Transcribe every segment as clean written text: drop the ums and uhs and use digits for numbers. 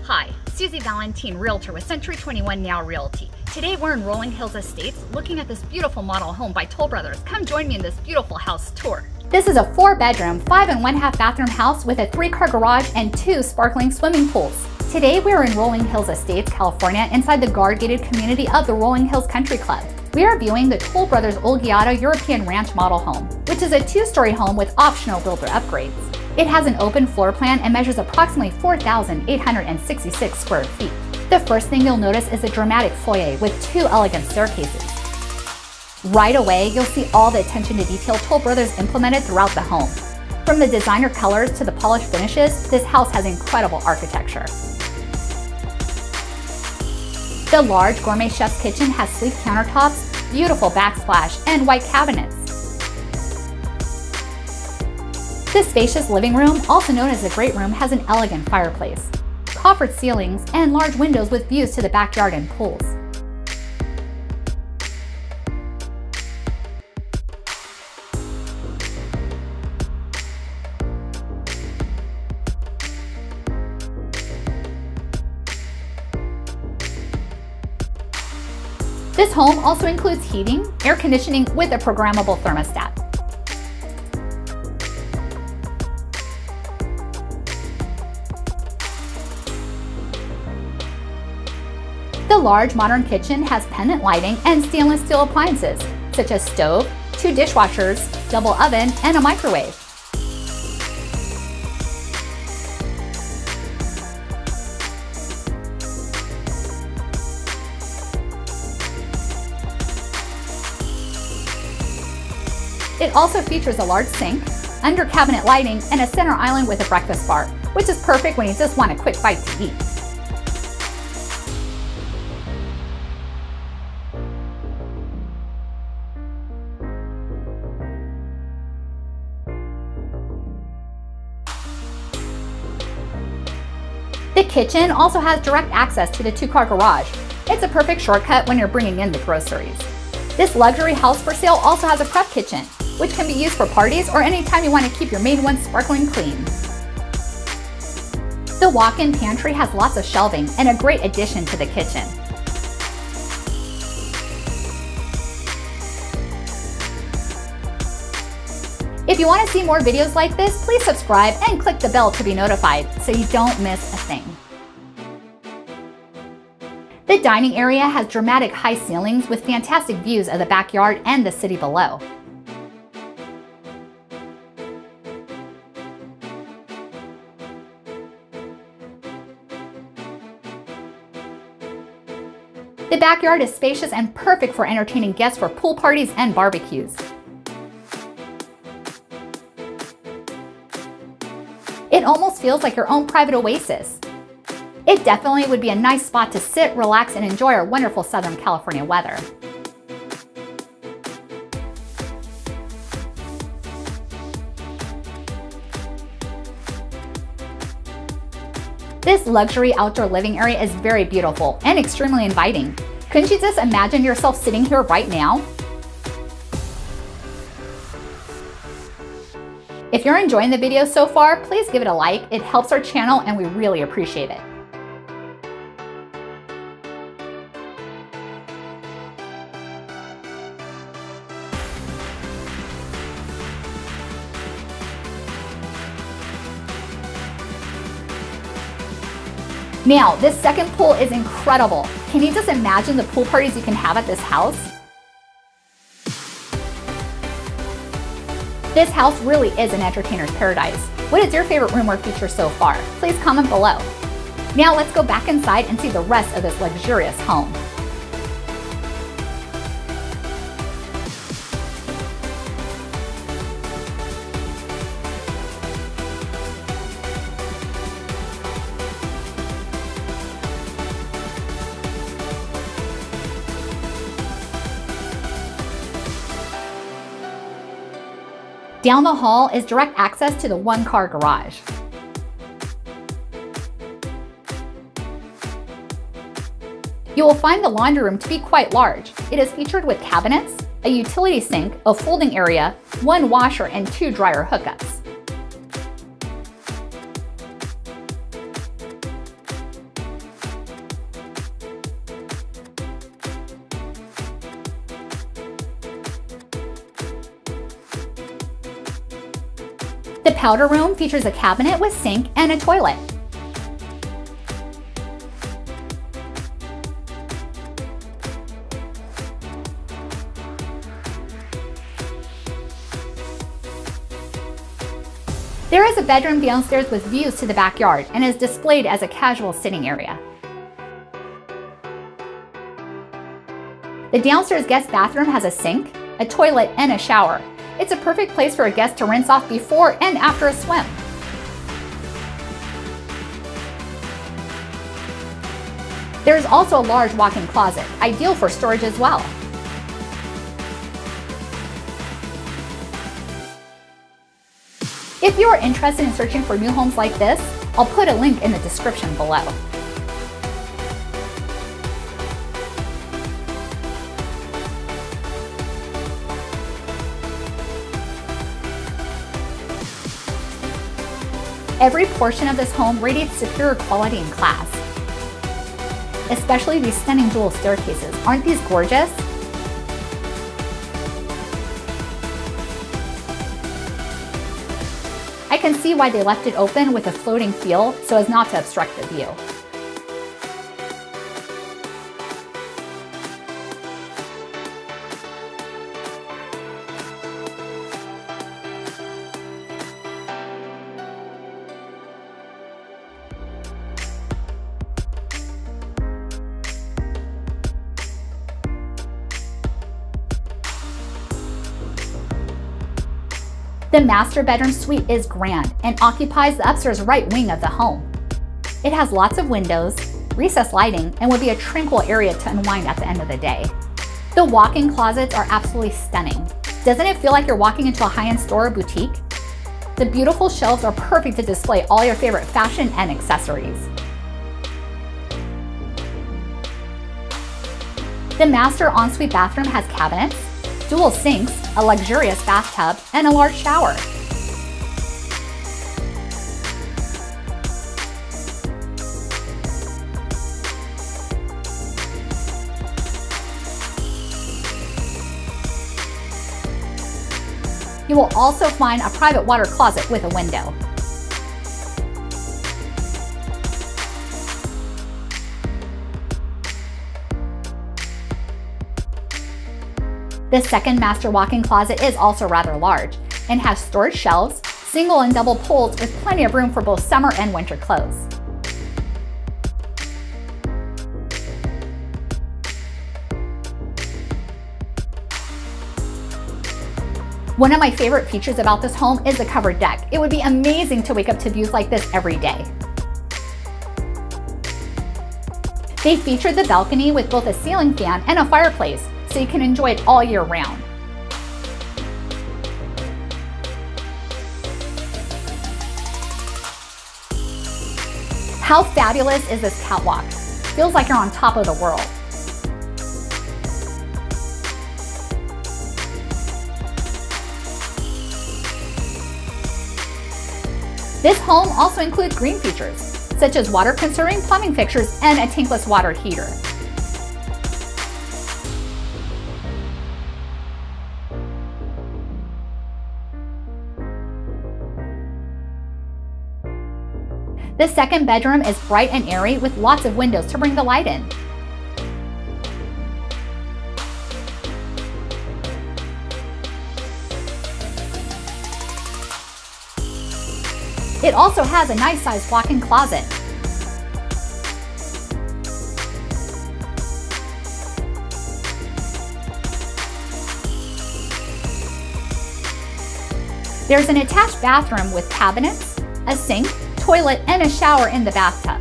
Hi, Suzy Valentin, Realtor with Century 21 Now Realty. Today we're in Rolling Hills Estates looking at this beautiful model home by Toll Brothers. Come join me in this beautiful house tour. This is a 4-bedroom, 5 1/2 bathroom house with a 3-car garage and 2 sparkling swimming pools. Today we are in Rolling Hills Estates, California, inside the guard-gated community of the Rolling Hills Country Club. We are viewing the Toll Brothers Olgiata European Ranch model home, which is a 2-story home with optional builder upgrades. It has an open floor plan and measures approximately 4,866 square feet. The first thing you'll notice is a dramatic foyer with 2 elegant staircases. Right away, you'll see all the attention to detail Toll Brothers implemented throughout the home. From the designer colors to the polished finishes, this house has incredible architecture. The large gourmet chef's kitchen has sleek countertops, beautiful backsplash, and white cabinets. This spacious living room, also known as the great room, has an elegant fireplace, coffered ceilings, and large windows with views to the backyard and pools. This home also includes heating, air conditioning with a programmable thermostat. The large modern kitchen has pendant lighting and stainless steel appliances, such as stove, 2 dishwashers, double oven, and a microwave. It also features a large sink, under cabinet lighting, and a center island with a breakfast bar, which is perfect when you just want a quick bite to eat. The kitchen also has direct access to the 2-car garage. It's a perfect shortcut when you're bringing in the groceries. This luxury house for sale also has a prep kitchen, which can be used for parties or anytime you want to keep your main one sparkling clean. The walk-in pantry has lots of shelving and a great addition to the kitchen. If you want to see more videos like this, please subscribe and click the bell to be notified so you don't miss a thing. The dining area has dramatic high ceilings with fantastic views of the backyard and the city below. The backyard is spacious and perfect for entertaining guests for pool parties and barbecues. It almost feels like your own private oasis. It definitely would be a nice spot to sit, relax, and enjoy our wonderful Southern California weather. This luxury outdoor living area is very beautiful and extremely inviting. Couldn't you just imagine yourself sitting here right now? If you're enjoying the video so far, please give it a like. It helps our channel and we really appreciate it. Now, this second pool is incredible. Can you just imagine the pool parties you can have at this house? This house really is an entertainer's paradise. What is your favorite room or feature so far? Please comment below. Now let's go back inside and see the rest of this luxurious home. Down the hall is direct access to the 1-car garage. You will find the laundry room to be quite large. It is featured with cabinets, a utility sink, a folding area, 1 washer, and 2 dryer hookups. The powder room features a cabinet with sink and a toilet. There is a bedroom downstairs with views to the backyard and is displayed as a casual sitting area. The downstairs guest bathroom has a sink, a toilet, and a shower. It's a perfect place for a guest to rinse off before and after a swim. There is also a large walk-in closet, ideal for storage as well. If you are interested in searching for new homes like this, I'll put a link in the description below. Every portion of this home radiates superior quality and class. Especially these stunning dual staircases. Aren't these gorgeous? I can see why they left it open with a floating feel so as not to obstruct the view. The master bedroom suite is grand and occupies the upstairs right wing of the home. It has lots of windows, recessed lighting, and would be a tranquil area to unwind at the end of the day. The walk-in closets are absolutely stunning. Doesn't it feel like you're walking into a high-end store or boutique? The beautiful shelves are perfect to display all your favorite fashion and accessories. The master ensuite bathroom has cabinets, dual sinks, a luxurious bathtub, and a large shower. You will also find a private water closet with a window. The second master walk-in closet is also rather large and has storage shelves, single and double pulls with plenty of room for both summer and winter clothes. One of my favorite features about this home is the covered deck. It would be amazing to wake up to views like this every day. They feature the balcony with both a ceiling fan and a fireplace, so you can enjoy it all year round. How fabulous is this catwalk? Feels like you're on top of the world. This home also includes green features, such as water-conserving plumbing fixtures and a tankless water heater. The second bedroom is bright and airy with lots of windows to bring the light in. It also has a nice sized walk-in closet. There's an attached bathroom with cabinets, a sink, toilet, and a shower in the bathtub.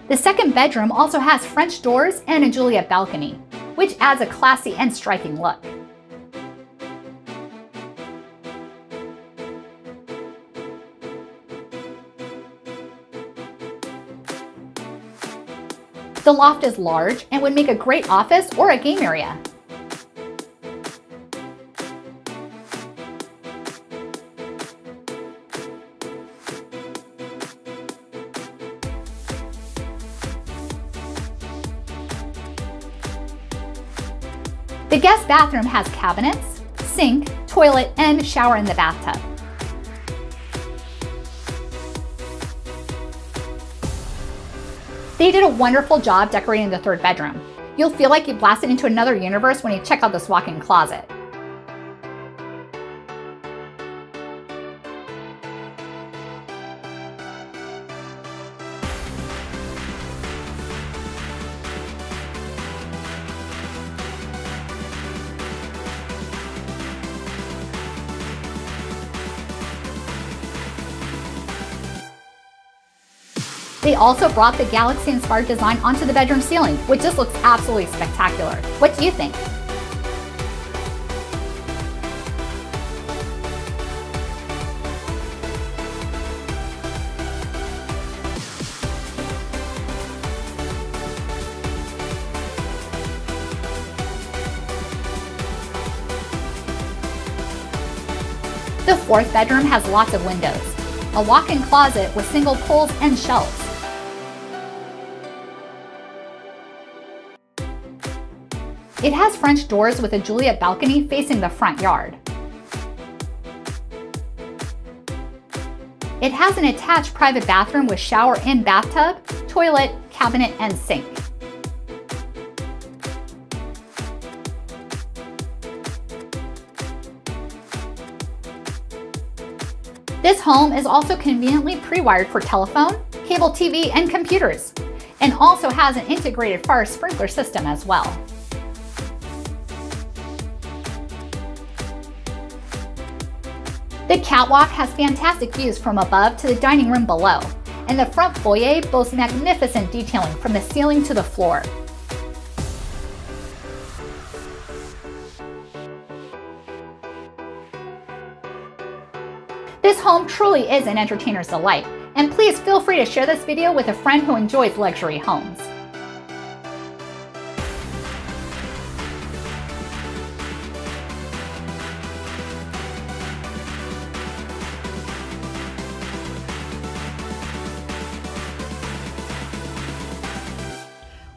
The second bedroom also has French doors and a Juliet balcony, which adds a classy and striking look. The loft is large and would make a great office or a game area. The guest bathroom has cabinets, sink, toilet, and shower in the bathtub. They did a wonderful job decorating the third bedroom. You'll feel like you blasted into another universe when you check out this walk-in closet. They also brought the galaxy-inspired design onto the bedroom ceiling, which just looks absolutely spectacular. What do you think? The fourth bedroom has lots of windows, a walk-in closet with single pulls and shelves. It has French doors with a Juliet balcony facing the front yard. It has an attached private bathroom with shower and bathtub, toilet, cabinet, and sink. This home is also conveniently pre-wired for telephone, cable TV, and computers, and also has an integrated fire sprinkler system as well. The catwalk has fantastic views from above to the dining room below, and the front foyer boasts magnificent detailing from the ceiling to the floor. This home truly is an entertainer's delight, and please feel free to share this video with a friend who enjoys luxury homes.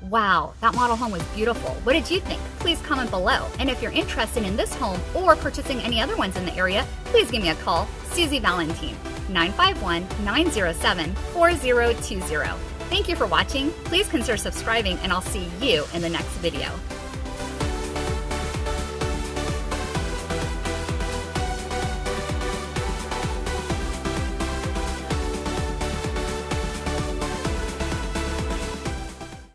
Wow, that model home was beautiful. What did you think? Please comment below. And if you're interested in this home or purchasing any other ones in the area, please give me a call, Suzy Valentin, 951-907-4020. Thank you for watching. Please consider subscribing, and I'll see you in the next video.